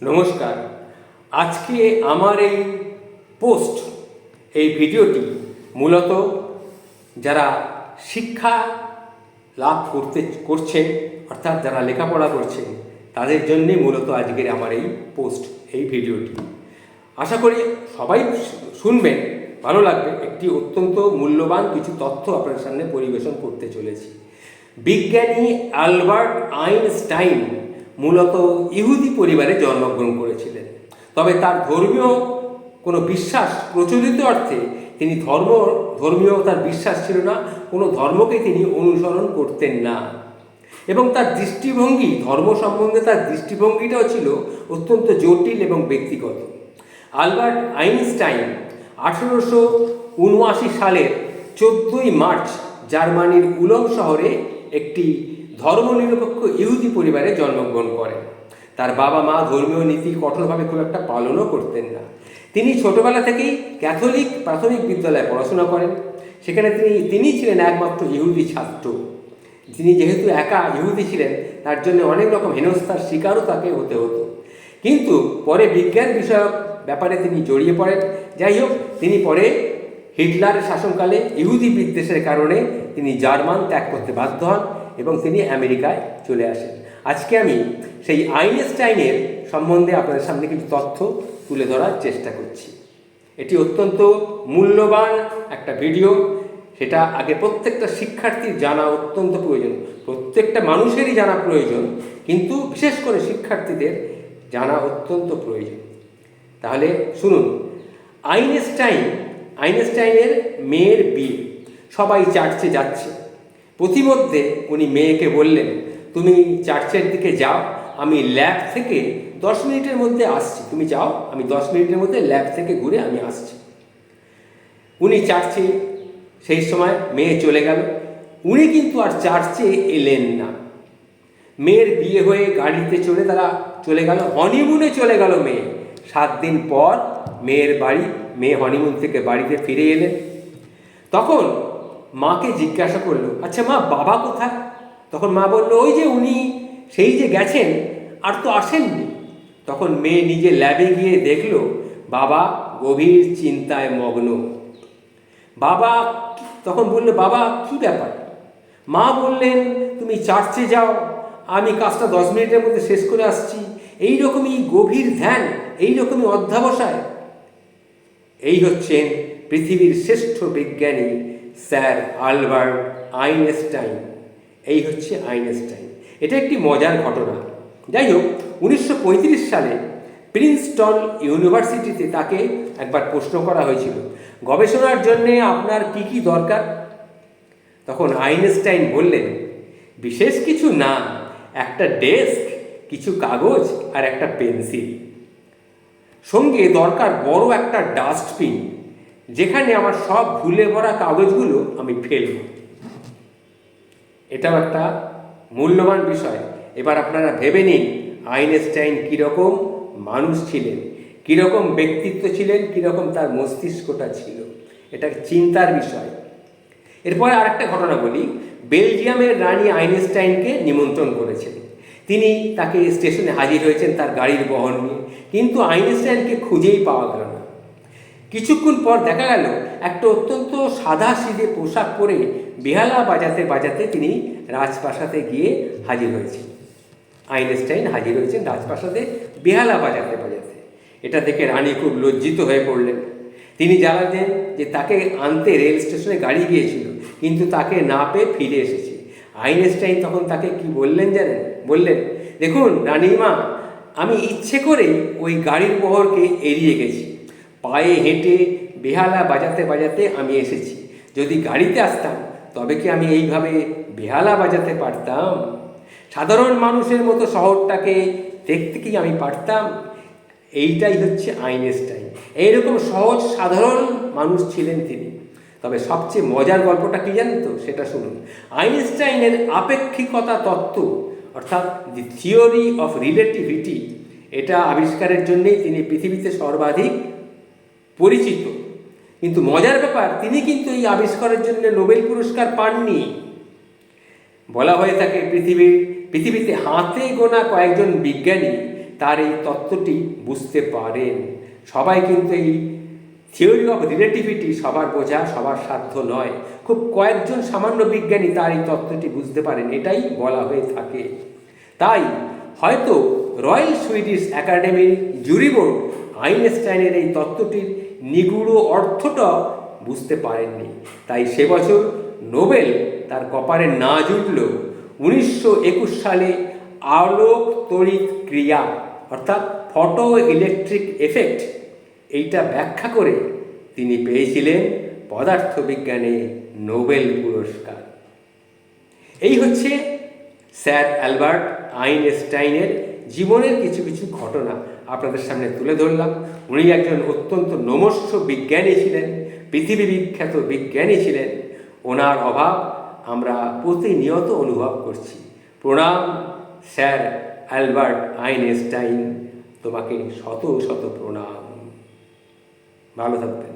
নমস্কার। আজকে আমার এই পোস্ট, এই ভিডিওটি মূলত যারা শিক্ষা লাভ করছেন, অর্থাৎ যারা লেখাপড়া করছেন, তাদের জন্যে মূলত আজকের আমার এই পোস্ট, এই ভিডিওটি। আশা করি সবাই শুনবেন, ভালো লাগবে। একটি অত্যন্ত মূল্যবান কিছু তথ্য আপনার সামনে পরিবেশন করতে চলেছি। বিজ্ঞানী আলবার্ট আইনস্টাইন মূলত ইহুদি পরিবারে জন্মগ্রহণ করেছিলেন। তবে তার ধর্মীয় কোনো বিশ্বাস, প্রচলিত অর্থে তিনি ধর্মীয় তার বিশ্বাস ছিল না, কোনো ধর্মকে তিনি অনুসরণ করতেন না। এবং তার দৃষ্টিভঙ্গি, ধর্ম সম্বন্ধে তার দৃষ্টিভঙ্গিটাও ছিল অত্যন্ত জটিল এবং ব্যক্তিগত। আলবার্ট আইনস্টাইন 1879 সালের 14ই মার্চ জার্মানির উলম শহরে একটি ধর্মনিরপেক্ষ ইহুদি পরিবারে জন্মগ্রহণ করেন। তার বাবা মা ধর্মীয় নীতি কঠোরভাবে খুব একটা পালনও করতেন না। তিনি ছোটবেলা থেকেই ক্যাথলিক প্রাথমিক বিদ্যালয়ে পড়াশোনা করেন। সেখানে তিনি ছিলেন একমাত্র ইহুদি ছাত্র। তিনি যেহেতু একা ইহুদি ছিলেন, তার জন্য অনেক রকম হেনস্থার শিকারও তাকে হতে হতো। কিন্তু পরে বিজ্ঞান বিষয়ক ব্যাপারে তিনি জড়িয়ে পড়েন। যাই হোক, তিনি পরে হিটলারের শাসনকালে ইহুদি বিদ্বেষের কারণে তিনি জার্মান ত্যাগ করতে বাধ্য হন এবং তিনি আমেরিকায় চলে আসেন। আজকে আমি সেই আইনস্টাইনের সম্বন্ধে আপনাদের সামনে কিছু তথ্য তুলে ধরার চেষ্টা করছি। এটি অত্যন্ত মূল্যবান একটা ভিডিও। সেটা আগে প্রত্যেকটা শিক্ষার্থীর জানা অত্যন্ত প্রয়োজন, প্রত্যেকটা মানুষেরই জানা প্রয়োজন, কিন্তু বিশেষ করে শিক্ষার্থীদের জানা অত্যন্ত প্রয়োজন। তাহলে শুনুন। আইনস্টাইনের মেয়ের বিয়ে, সবাই চার্চে যাচ্ছে। প্রতিমধ্যে উনি মেয়েকে বললেন, তুমি চার্চের দিকে যাও, আমি ল্যাব থেকে 10 মিনিটের মধ্যে আসছি। তুমি যাও, আমি 10 মিনিটের মধ্যে ল্যাব থেকে ঘুরে আমি আসছি। উনি চার্চে, সেই সময় মেয়ে চলে গেল। উনি কিন্তু আর চার্চে এলেন না। মেয়ের বিয়ে হয়ে গাড়িতে চড়ে তারা চলে গেল, হনিমুনে চলে গেল মেয়ে। 7 দিন পর মেয়ে হনিমুন থেকে বাড়িতে ফিরে এলেন। তখন মাকে জিজ্ঞাসা করলো, আচ্ছা মা, বাবা কোথায়? তখন মা বললো, ওই যে উনি সেই যে গেছেন, আর তো আসেননি। তখন মেয়ে নিজে ল্যাবে গিয়ে দেখলো বাবা গভীর চিন্তায় মগ্ন। তখন বললো, বাবা কি ব্যাপার? মা বললেন, তুমি চার্চে যাও, আমি কাজটা 10 মিনিটের মধ্যে শেষ করে আসছি। এইরকমই গভীর ধ্যান, এইরকমই অধ্যবসায়। এই হচ্ছেন পৃথিবীর শ্রেষ্ঠ বিজ্ঞানী স্যার আলবার্ট আইনস্টাইন। এই হচ্ছে আইনস্টাইন। এটা একটি মজার ঘটনা। যাই হোক, 1935 সালে প্রিন্সটন ইউনিভার্সিটিতে তাকে একবার প্রশ্ন করা হয়েছিল, গবেষণার জন্যে আপনার কি কি দরকার? তখন আইনস্টাইন বললেন, বিশেষ কিছু না, একটা ডেস্ক, কিছু কাগজ আর একটা পেন্সিল। সঙ্গে দরকার বড় একটা ডাস্টবিন, যেখানে আমার সব ভুলে ভরা কাগজগুলো আমি ফেলব। এটাও একটা মূল্যবান বিষয়। এবার আপনারা ভেবে নিন আইনস্টাইন কীরকম মানুষ ছিলেন, কীরকম ব্যক্তিত্ব ছিলেন, কীরকম তার মস্তিষ্কটা ছিল। এটা চিন্তার বিষয়। এরপরে আরেকটা ঘটনা বলি। বেলজিয়ামের রানী আইনস্টাইনকে নিমন্ত্রণ করেছেন। তিনি তাকে স্টেশনে হাজির হয়েছেন তার গাড়ির বহন নিয়ে, কিন্তু আইনস্টাইনকে খুঁজেই পাওয়া গেল না। কিছুক্ষণ পর দেখা গেল একটা অত্যন্ত সাদাসিধে পোশাক পরে বেহালা বাজাতে বাজাতে তিনি রাজপ্রাসাদে গিয়ে হাজির হয়েছেন। আইনস্টাইন হাজির হয়েছেন রাজপ্রাসাদে বেহালা বাজাতে বাজাতে। এটা দেখে রানী খুব লজ্জিত হয়ে পড়লেন। তিনি জানালেন যে তাকে আনতে রেল স্টেশনে গাড়ি গিয়েছিল, কিন্তু তাকে না পেয়ে ফিরে এসেছে। আইনস্টাইন তখন তাকে কি বললেন জানেন? বললেন, দেখুন রানীমা, আমি ইচ্ছে করেই ওই গাড়ির বহরকে এড়িয়ে গেছি। পায়ে হেঁটে বেহালা বাজাতে বাজাতে আমি এসেছি। যদি গাড়িতে আসতাম তবে কি আমি এইভাবে বেহালা বাজাতে পারতাম? সাধারণ মানুষের মতো শহরটাকে দেখতে কি আমি পারতাম? এইটাই হচ্ছে আইনস্টাইন। এইরকম সহজ সাধারণ মানুষ ছিলেন তিনি। তবে সবচেয়ে মজার গল্পটা কি জানেন তো? সেটা শুনুন। আইনস্টাইনের আপেক্ষিকতা তত্ত্ব, অর্থাৎ দি থিওরি অফ রিলেটিভিটি, এটা আবিষ্কারের জন্যেই তিনি পৃথিবীতে সর্বাধিক পরিচিত। কিন্তু মজার ব্যাপার, তিনি কিন্তু এই আবিষ্কারের জন্য নোবেল পুরস্কার পাননি। বলা হয়ে থাকে পৃথিবীতে হাতে গোনা কয়েকজন বিজ্ঞানী তার এই তত্ত্বটি বুঝতে পারেন। সবাই কিন্তু এই থিওরি অফ রিলেটিভিটি সবার বোঝা, সবার সাধ্য নয়। খুব কয়েকজন সামান্য বিজ্ঞানী তার এই তত্ত্বটি বুঝতে পারেন, এটাই বলা হয়ে থাকে। তাই হয়তো রয়্যাল সুইডিশ অ্যাকাডেমির জুরি বোর্ড আইনস্টাইনের এই তত্ত্বটির নিগূঢ় অর্থটা বুঝতে পারেননি। তাই সে বছর নোবেল তার কপালে না জুটল 1921 সালে আলোক তড়িৎ ক্রিয়া অর্থাৎ ফটো ইলেকট্রিক এফেক্ট এইটা ব্যাখ্যা করে তিনি পেয়েছিলেন পদার্থবিজ্ঞানে নোবেল পুরস্কার। এই হচ্ছে স্যার অ্যালবার্ট আইনস্টাইনের জীবনের কিছু কিছু ঘটনা আপনাদের সামনে তুলে ধরলাম। উনি একজন অত্যন্ত নমস্য বিজ্ঞানী ছিলেন, পৃথিবী বিখ্যাত বিজ্ঞানী ছিলেন। ওনার অভাব আমরা প্রতিনিয়ত অনুভব করছি। প্রণাম স্যার অ্যালবার্ট আইনস্টাইন, তোমাকে শত শত প্রণাম। ভালো থাকবেন।